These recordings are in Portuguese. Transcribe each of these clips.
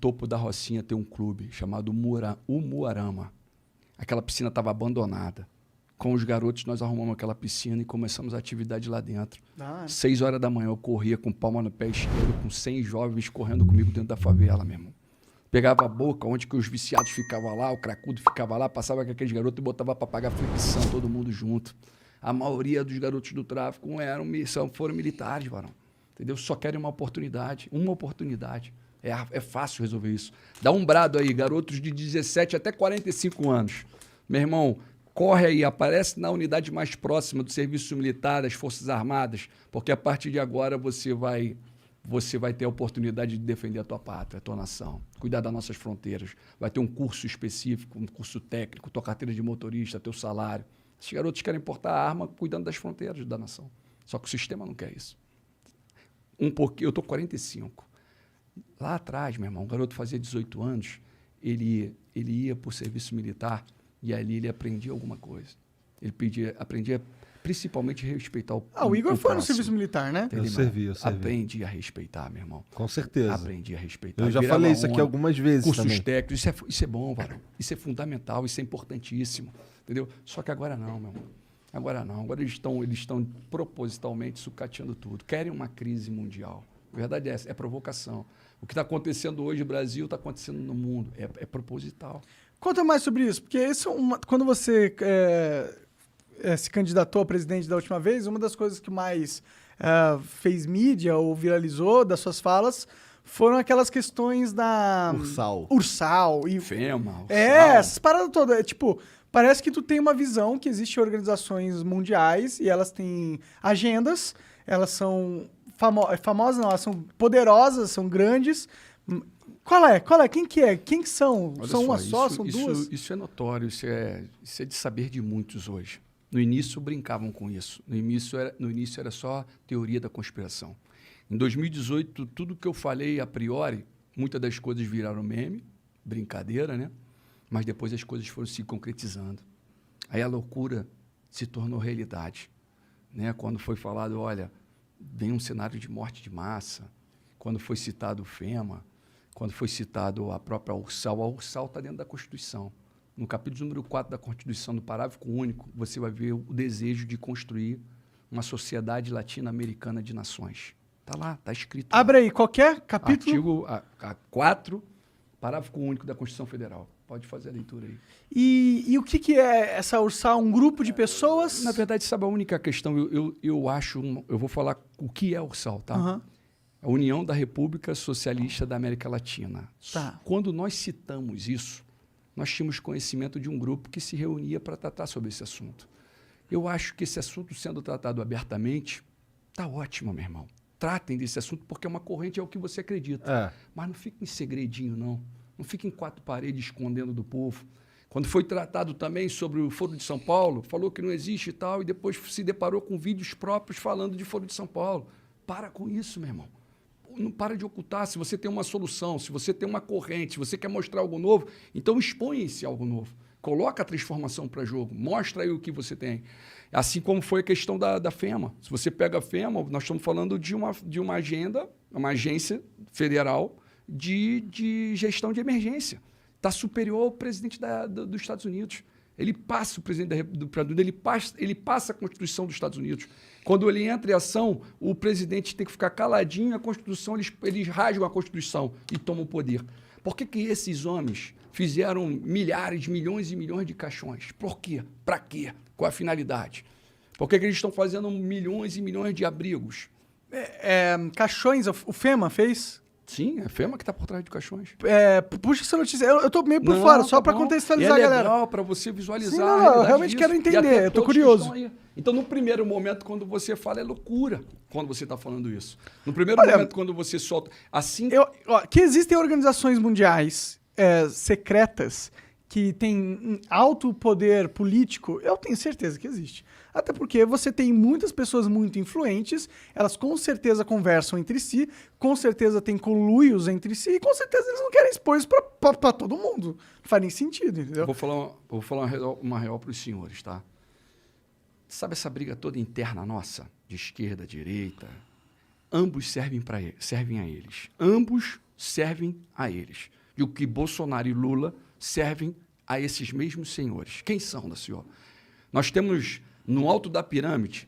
topo da Rocinha tem um clube chamado Umuarama. Aquela piscina estava abandonada. Com os garotos, nós arrumamos aquela piscina e começamos a atividade lá dentro. 6 horas da manhã, eu corria com palma no pé esquerdo, com 100 jovens correndo comigo dentro da favela, meu irmão. Pegava a boca, onde que os viciados ficavam lá, o cracudo ficava lá, passava com aqueles garotos e botava para pagar flexão, todo mundo junto. A maioria dos garotos do tráfico foram militares, varão. Entendeu? Só querem uma oportunidade. É fácil resolver isso. Dá um brado aí, garotos de 17 até 45 anos. Meu irmão, corre aí, aparece na unidade mais próxima do Serviço Militar, das Forças Armadas, porque a partir de agora você vai ter a oportunidade de defender a tua pátria, a tua nação, cuidar das nossas fronteiras. Vai ter um curso específico, um curso técnico, tua carteira de motorista, teu salário. Esses garotos querem portar arma cuidando das fronteiras da nação. Só que o sistema não quer isso. Eu estou com 45. Lá atrás, meu irmão, um garoto fazia 18 anos, ele ia para o serviço militar e ali ele aprendia alguma coisa. Aprendia principalmente a respeitar o Igor foi no próximo. Serviço Militar, né? Eu servi. Aprendi a respeitar, meu irmão. Com certeza. Aprendi a respeitar. Eu já falei isso aqui algumas vezes cursos também. técnicos, isso é bom, varão. Isso é fundamental, isso é importantíssimo. Entendeu? Só que agora não, meu irmão. Agora não. Agora eles estão propositalmente sucateando tudo. Querem uma crise mundial. A verdade é essa, é provocação. O que está acontecendo hoje no Brasil está acontecendo no mundo. É proposital. Conta mais sobre isso, porque quando você se candidatou a presidente da última vez, uma das coisas que mais fez mídia ou viralizou das suas falas foram aquelas questões da... Ursal. E FEMA, Ursal. Essas paradas todas. Parece que tu tem uma visão que existem organizações mundiais e elas têm agendas, elas são famosas, não, elas são poderosas, são grandes. Qual é? Quem que é? Quem que são? Olha são só, uma só? São duas? Isso é notório, isso é de saber de muitos hoje. No início brincavam com isso. No início era só teoria da conspiração. Em 2018, tudo que eu falei a priori, muitas das coisas viraram meme, brincadeira, né? Mas depois as coisas foram se concretizando. Aí a loucura se tornou realidade, né? Quando foi falado, olha, vem um cenário de morte de massa, quando foi citado o FEMA, quando foi citado a própria Ursal, a Ursal está dentro da Constituição. No capítulo número 4 da Constituição, do parágrafo único, você vai ver o desejo de construir uma sociedade latino-americana de nações. Está lá, está escrito. Abre aí, qualquer capítulo? Artigo 4, parágrafo único da Constituição Federal. Pode fazer a leitura aí. E o que é essa Ursal? Um grupo de pessoas? Na verdade, sabe a única questão? Eu vou falar o que é a Ursal, tá? Uhum. A União da República Socialista da América Latina. Tá. Quando nós citamos isso, nós tínhamos conhecimento de um grupo que se reunia para tratar sobre esse assunto. Eu acho que esse assunto sendo tratado abertamente, tá ótimo, meu irmão. Tratem desse assunto porque é uma corrente, é o que você acredita. Mas não fique em segredinho, não. Não fique em 4 paredes escondendo do povo. Quando foi tratado também sobre o Foro de São Paulo, falou que não existe e tal, e depois se deparou com vídeos próprios falando de Foro de São Paulo. Para com isso, meu irmão. Não para de ocultar. Se você tem uma solução, se você tem uma corrente, se você quer mostrar algo novo, então expõe esse algo novo. Coloca a transformação para jogo. Mostra aí o que você tem. Assim como foi a questão da FEMA. Se você pega a FEMA, nós estamos falando de uma agenda, uma agência federal de gestão de emergência. Está superior ao presidente dos Estados Unidos. Ele passa o presidente ele passa a Constituição dos Estados Unidos. Quando ele entra em ação, o presidente tem que ficar caladinho, a Constituição, eles rasgam a Constituição e tomam o poder. Por que esses homens fizeram milhares, milhões e milhões de caixões? Por quê? Para quê? Qual a finalidade? Por que eles estão fazendo milhões e milhões de abrigos? Caixões, o FEMA fez? Sim, é a FEMA que está por trás de caixões. Puxa essa notícia. Eu tô meio por fora, só para contextualizar a galera. É legal para você visualizar. Sim, não, eu realmente quero entender, eu tô curioso. Então, no primeiro momento, quando você fala, é loucura quando você está falando isso. No primeiro momento, quando você solta... Que existem organizações mundiais secretas que têm alto poder político, eu tenho certeza que existe. Até porque você tem muitas pessoas muito influentes, elas com certeza conversam entre si, com certeza tem conluios entre si, e com certeza eles não querem expor isso pra todo mundo. Não faz nem sentido, entendeu? Eu vou falar uma real para os senhores, tá? Sabe essa briga toda interna nossa, de esquerda, direita? Ambos servem a eles. Ambos servem a eles. E o que Bolsonaro e Lula servem a esses mesmos senhores. Quem são, da senhora? Nós temos, no alto da pirâmide,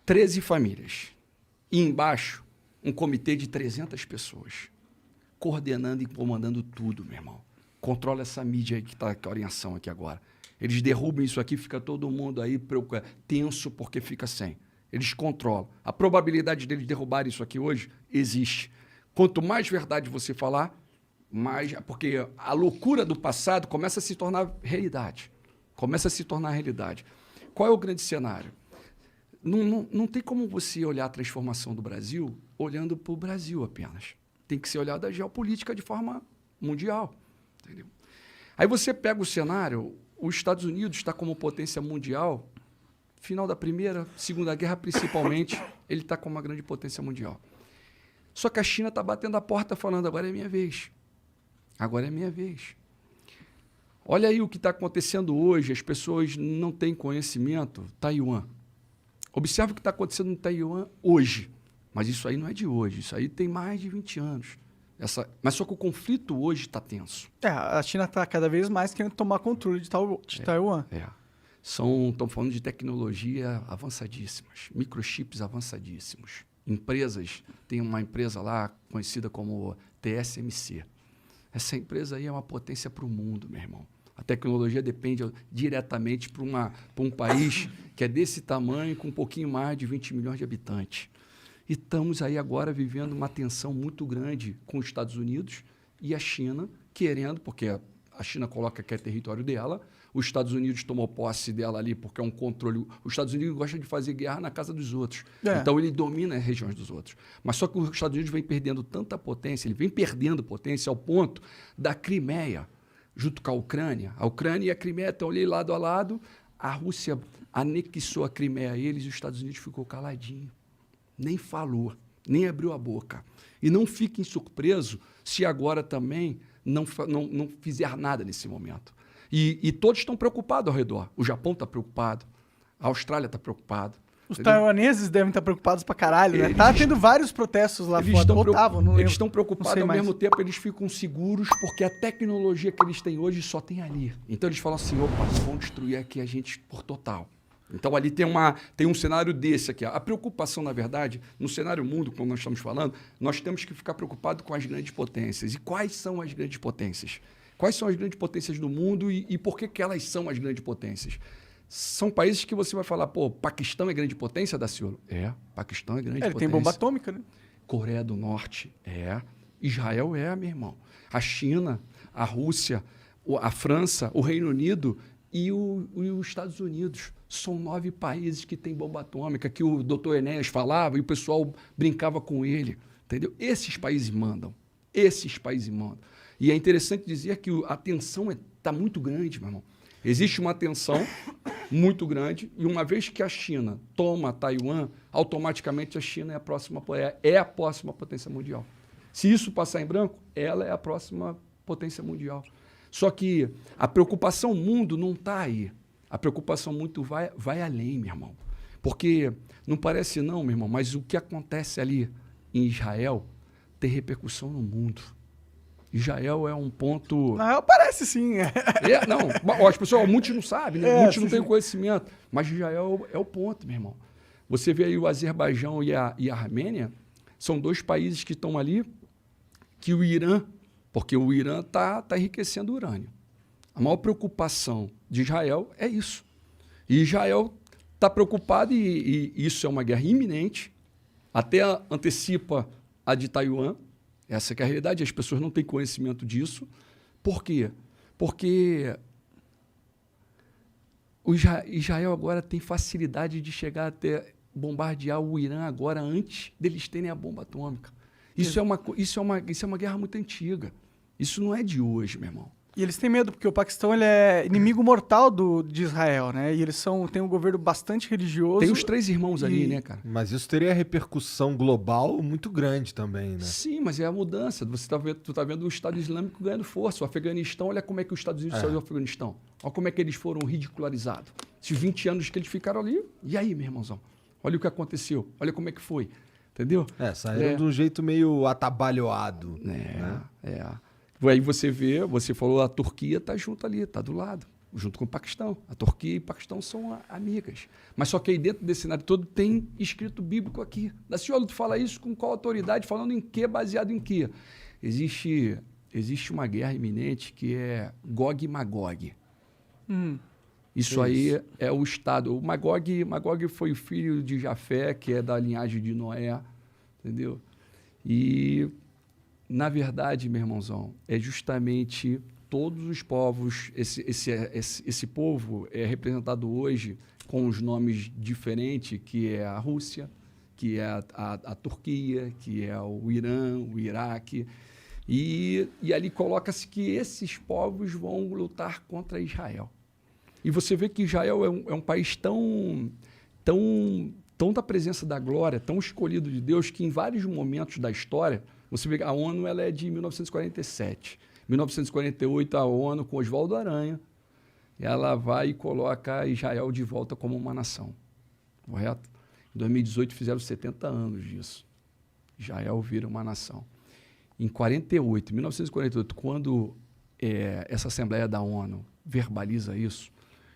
13 famílias. E embaixo, um comitê de 300 pessoas, coordenando e comandando tudo, meu irmão. Controla essa mídia aí que está em ação aqui agora. Eles derrubam isso aqui, fica todo mundo aí tenso porque fica sem. Eles controlam. A probabilidade deles derrubarem isso aqui hoje existe. Quanto mais verdade você falar, mais... Porque a loucura do passado começa a se tornar realidade. Começa a se tornar realidade. Qual é o grande cenário? Não tem como você olhar a transformação do Brasil olhando para o Brasil apenas. Tem que ser olhado a geopolítica de forma mundial. Entendeu? Aí você pega o cenário, os Estados Unidos está como potência mundial, final da Primeira, Segunda Guerra principalmente, ele está como uma grande potência mundial. Só que a China está batendo a porta falando, agora é minha vez. Agora é minha vez. Olha aí o que está acontecendo hoje, as pessoas não têm conhecimento. Taiwan. Observe o que está acontecendo no Taiwan hoje. Mas isso aí não é de hoje, isso aí tem mais de 20 anos. Mas só que o conflito hoje está tenso. A China está cada vez mais querendo tomar controle de Taiwan. Estamos falando de tecnologia avançadíssimas, microchips avançadíssimos. Empresas, tem uma empresa lá conhecida como TSMC. Essa empresa aí é uma potência para o mundo, meu irmão. A tecnologia depende diretamente para um país que é desse tamanho, com um pouquinho mais de 20 milhões de habitantes. E estamos aí agora vivendo uma tensão muito grande com os Estados Unidos e a China querendo, porque a China coloca que é território dela, os Estados Unidos tomou posse dela ali porque é um controle. Os Estados Unidos gostam de fazer guerra na casa dos outros. Então, ele domina as regiões dos outros. Mas só que os Estados Unidos vem perdendo tanta potência, ele vem perdendo potência ao ponto da Crimeia, junto com a Ucrânia. A Ucrânia e a Crimeia estão ali lado a lado. A Rússia anexou a Crimeia a eles e os Estados Unidos ficou caladinho. Nem falou, nem abriu a boca. E não fiquem surpresos se agora também não fizer nada nesse momento. E todos estão preocupados ao redor. O Japão está preocupado, a Austrália está preocupada. Os taiwaneses devem estar preocupados pra caralho, né? Tá tendo vários protestos lá fora. Eles estão preocupados, ao mesmo tempo eles ficam seguros porque a tecnologia que eles têm hoje só tem ali. Então eles falam assim, opa, vão destruir aqui a gente por total. Então ali tem um cenário desse aqui. A preocupação, na verdade, no cenário mundo, como nós estamos falando, nós temos que ficar preocupados com as grandes potências. E quais são as grandes potências? Quais são as grandes potências do mundo e por que elas são as grandes potências? São países que você vai falar, pô, Paquistão é grande potência, Daciolo? Paquistão é grande potência. Ele tem bomba atômica, né? Coreia do Norte, Israel meu irmão. A China, a Rússia, a França, o Reino Unido e os Estados Unidos. São 9 países que têm bomba atômica, que o doutor Enéas falava e o pessoal brincava com ele. Entendeu? Esses países mandam. E é interessante dizer que a tensão está muito grande, meu irmão. Existe uma tensão muito grande e uma vez que a China toma Taiwan, automaticamente a China é a próxima potência mundial. Se isso passar em branco, ela é a próxima potência mundial. Só que a preocupação mundo não está aí. A preocupação muito vai além, meu irmão. Porque não parece não, meu irmão, mas o que acontece ali em Israel tem repercussão no mundo. Israel é um ponto... Não, parece sim. Não, as pessoas, muitos não sabem, né? Muitos não têm conhecimento. Mas Israel é o ponto, meu irmão. Você vê aí o Azerbaijão e a Armênia, são 2 países que estão ali, que o Irã, porque o Irã está enriquecendo urânio. A maior preocupação de Israel é isso. E Israel está preocupado, e isso é uma guerra iminente, até antecipa a de Taiwan. Essa que é a realidade, as pessoas não têm conhecimento disso. Por quê? Porque o Israel agora tem facilidade de chegar até bombardear o Irã agora antes deles terem a bomba atômica. Isso é uma guerra muito antiga. Isso não é de hoje, meu irmão. E eles têm medo, porque o Paquistão ele é inimigo mortal de Israel, né? E eles têm um governo bastante religioso. Tem os 3 irmãos ali, né, cara? Mas isso teria repercussão global muito grande também, né? Sim, mas é a mudança. Tu tá vendo o Estado Islâmico ganhando força. O Afeganistão, olha como é que os Estados Unidos saiu do Afeganistão. Olha como é que eles foram ridicularizados. Esses 20 anos que eles ficaram ali, e aí, meu irmãozão? Olha o que aconteceu. Olha como é que foi. Entendeu? Saíram de um jeito meio atabalhoado. Né? Aí você falou, a Turquia está junto ali, está do lado, junto com o Paquistão. A Turquia e o Paquistão são amigas. Mas só que aí dentro desse cenário todo tem escrito bíblico aqui. Da senhora, tu fala isso com qual autoridade? Falando em quê? Baseado em quê? Existe uma guerra iminente que é Gog e Magog. Isso aí é o Estado. O Magog foi o filho de Jafé, que é da linhagem de Noé, entendeu? E, na verdade, meu irmãozão, é justamente todos os povos, esse povo é representado hoje com os nomes diferentes, que é a Rússia, que é a Turquia, que é o Irã, o Iraque. E ali coloca-se que esses povos vão lutar contra Israel. E você vê que Israel é um país tão da presença da glória, tão escolhido de Deus, que em vários momentos da história, você vê que a ONU ela é de 1947. Em 1948, a ONU, com Oswaldo Aranha, ela vai e coloca Israel de volta como uma nação. Correto? Em 2018 fizeram 70 anos disso. Israel vira uma nação. Em 1948, quando essa Assembleia da ONU verbaliza isso,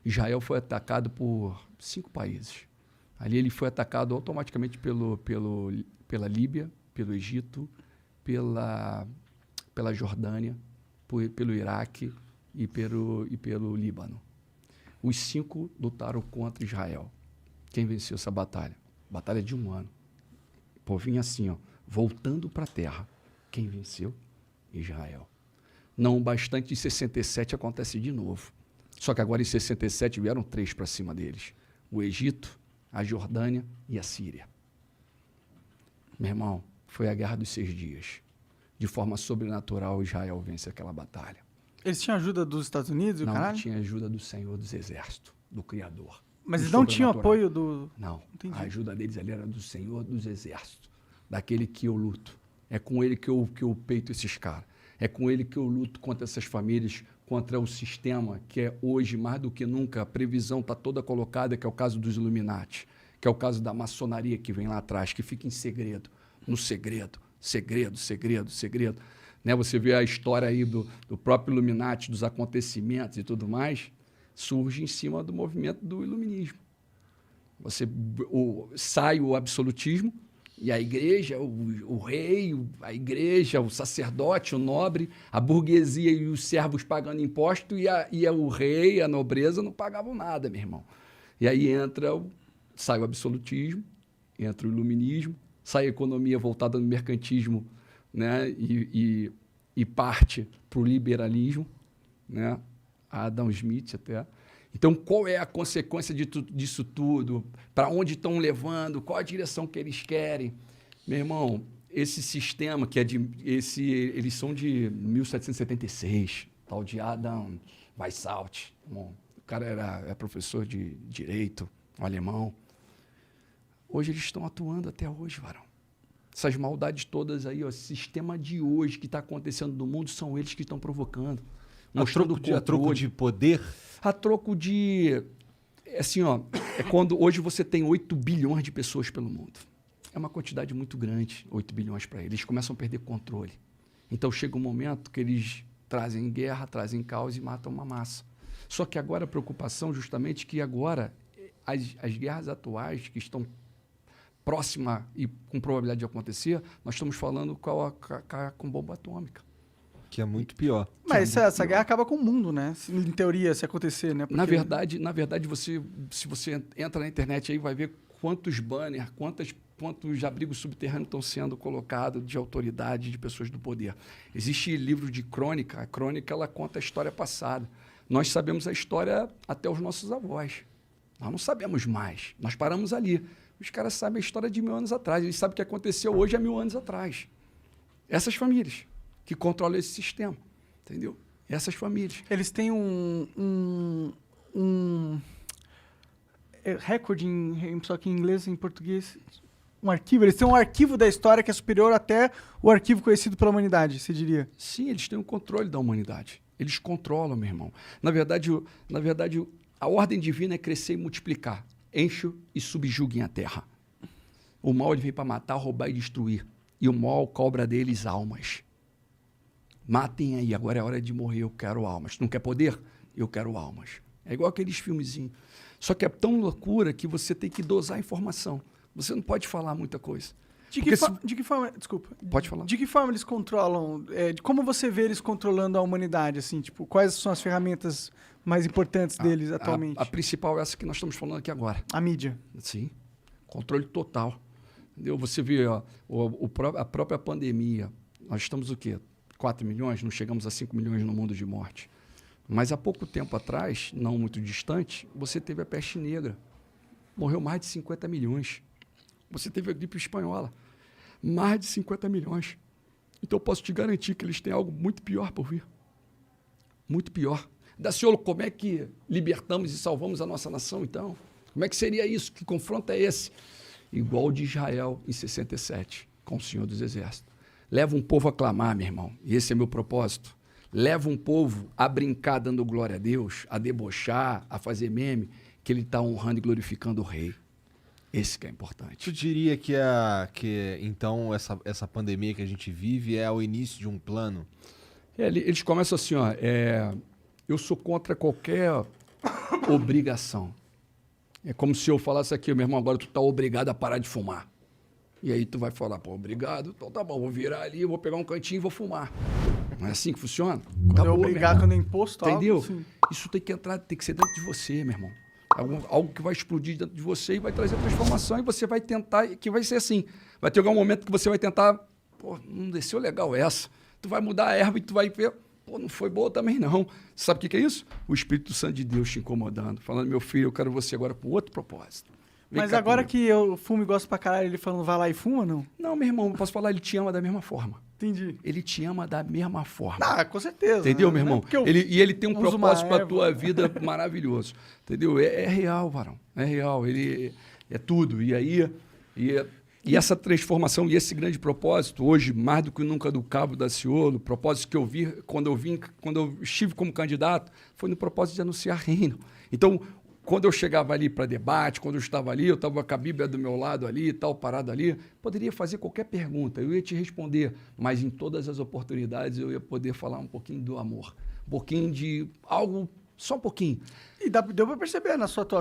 Israel foi atacado por 5 países. Ali ele foi atacado automaticamente pela Líbia, pelo Egito, pela Jordânia, pelo Iraque e pelo Líbano. Os 5 lutaram contra Israel. Quem venceu essa batalha? Batalha de 1 ano. O povinho assim, ó, voltando para a terra. Quem venceu? Israel. Não bastante, em 67 acontece de novo. Só que agora em 67 vieram 3 para cima deles. O Egito, a Jordânia e a Síria. Meu irmão, foi a Guerra dos 6 Dias. De forma sobrenatural, Israel vence aquela batalha. Eles tinham ajuda dos Estados Unidos e o caralho? Não, tinha ajuda do Senhor dos Exércitos, do Criador. Mas eles não tinham apoio do... Não, Entendi. A ajuda deles ali era do Senhor dos Exércitos. Daquele que eu luto. É com ele que eu peito esses caras. É com ele que eu luto contra essas famílias, contra o sistema, que é hoje, mais do que nunca, a previsão está toda colocada, que é o caso dos Illuminati, que é o caso da maçonaria que vem lá atrás, que fica em segredo, no segredo, segredo. Né? Você vê a história aí do próprio Illuminati, dos acontecimentos e tudo mais, surge em cima do movimento do iluminismo. Sai o absolutismo, e a igreja, o rei, a igreja, o sacerdote, o nobre, a burguesia e os servos pagando imposto, e o rei, a nobreza não pagavam nada, meu irmão. E aí sai o absolutismo, entra o iluminismo, sai a economia voltada no mercantismo, né? e parte para o liberalismo, né? Adam Smith até. Então, qual é a consequência disso tudo? Para onde estão levando? Qual a direção que eles querem? Meu irmão, esse sistema, eles são de 1776, tal de Adam Weishaupt. O cara é professor de direito, um alemão. Hoje eles estão atuando até hoje, varão. Essas maldades todas aí, ó, esse sistema de hoje que está acontecendo no mundo, são eles que estão provocando. A troco de poder? A troco de... Assim, ó, é quando hoje você tem 8 bilhões de pessoas pelo mundo. É uma quantidade muito grande, 8 bilhões para eles. Eles começam a perder controle. Então chega um momento que eles trazem guerra, trazem caos e matam uma massa. Só que agora a preocupação justamente que agora as guerras atuais que estão próximas e com probabilidade de acontecer, nós estamos falando com bomba atômica. Que é muito pior. Mas essa guerra acaba com o mundo, né? Em teoria, se acontecer, né? Porque... Na verdade, se você entra na internet aí, vai ver quantos banners, quantos abrigos subterrâneos estão sendo colocados de autoridade, de pessoas do poder. Existe livro de crônica. A crônica, ela conta a história passada. Nós sabemos a história até os nossos avós. Nós não sabemos mais. Nós paramos ali. Os caras sabem a história de 1000 anos atrás. Eles sabem o que aconteceu hoje há 1000 anos atrás. Essas famílias que controlam esse sistema, entendeu? Essas famílias. Eles têm um recorde, só que em inglês e em português, um arquivo. Eles têm um arquivo da história que é superior até o arquivo conhecido pela humanidade, você diria? Sim, eles têm o controle da humanidade. Eles controlam, meu irmão. Na verdade, a ordem divina é crescer e multiplicar. Enche e subjuguem a terra. O mal ele veio para matar, roubar e destruir. E o mal cobra deles almas. Matem aí, agora é hora de morrer, eu quero almas. Não quer poder? Eu quero almas. É igual aqueles filmezinhos. Só que é tão loucura que você tem que dosar a informação. Você não pode falar muita coisa. De que forma, desculpa. Pode falar. De que forma eles controlam? De como você vê eles controlando a humanidade, assim? Tipo, quais são as ferramentas mais importantes deles atualmente? A principal é essa que nós estamos falando aqui agora. A mídia. Sim. Controle total. Entendeu? Você vê ó, a própria pandemia. Nós estamos o quê? 4 milhões? Não chegamos a 5 milhões no mundo de morte. Mas há pouco tempo atrás, não muito distante, você teve a peste negra. Morreu mais de 50 milhões. Você teve a gripe espanhola. Mais de 50 milhões. Então eu posso te garantir que eles têm algo muito pior por vir. Muito pior. Daciolo, como é que libertamos e salvamos a nossa nação, então? Como é que seria isso? Que confronto é esse? Igual o de Israel em 67, com o Senhor dos Exércitos. Leva um povo a clamar, meu irmão. E esse é meu propósito. Leva um povo a brincar dando glória a Deus, a debochar, a fazer meme, que ele está honrando e glorificando o rei. Esse que é importante. Tu diria que então essa pandemia que a gente vive é o início de um plano? Eles começam assim, ó, eu sou contra qualquer obrigação. É como se eu falasse aqui, meu irmão, agora tu tá obrigado a parar de fumar. E aí tu vai falar, pô, obrigado, então tá bom, vou virar ali, vou pegar um cantinho e vou fumar. Não é assim que funciona? Quando é obrigado, quando é imposto, entendeu? Algo, isso tem que entrar, tem que ser dentro de você, meu irmão. Algo que vai explodir dentro de você e vai trazer transformação e você vai tentar, que vai ser assim. Vai ter algum momento que você vai tentar, pô, não desceu legal essa. Tu vai mudar a erva e tu vai ver, pô, não foi boa também não. Sabe o que é isso? O Espírito Santo de Deus te incomodando, falando, meu filho, eu quero você agora para outro propósito. Vem Mas cá agora comigo. que eu fumo e gosto pra caralho, ele falando vai lá e fuma, não? Não, meu irmão, posso falar, ele te ama da mesma forma. Entendi. Ele te ama da mesma forma. Ah, com certeza. Entendeu, né? meu irmão? Não é porque eu Ele tem um uso uma propósito para a erva. tua vida maravilhoso. Entendeu? É real, varão. É real. Ele é tudo. E aí, e essa transformação e esse grande propósito, hoje, mais do que nunca do Cabo Daciolo, o propósito que eu vi quando eu estive como candidato, foi no propósito de anunciar reino. Então, quando eu chegava ali para debate, quando eu estava ali, eu estava com a Bíblia do meu lado ali, tal, parado ali, poderia fazer qualquer pergunta, eu ia te responder, mas em todas as oportunidades eu ia poder falar um pouquinho do amor, um pouquinho de algo, só um pouquinho. E deu pra perceber na sua atuação.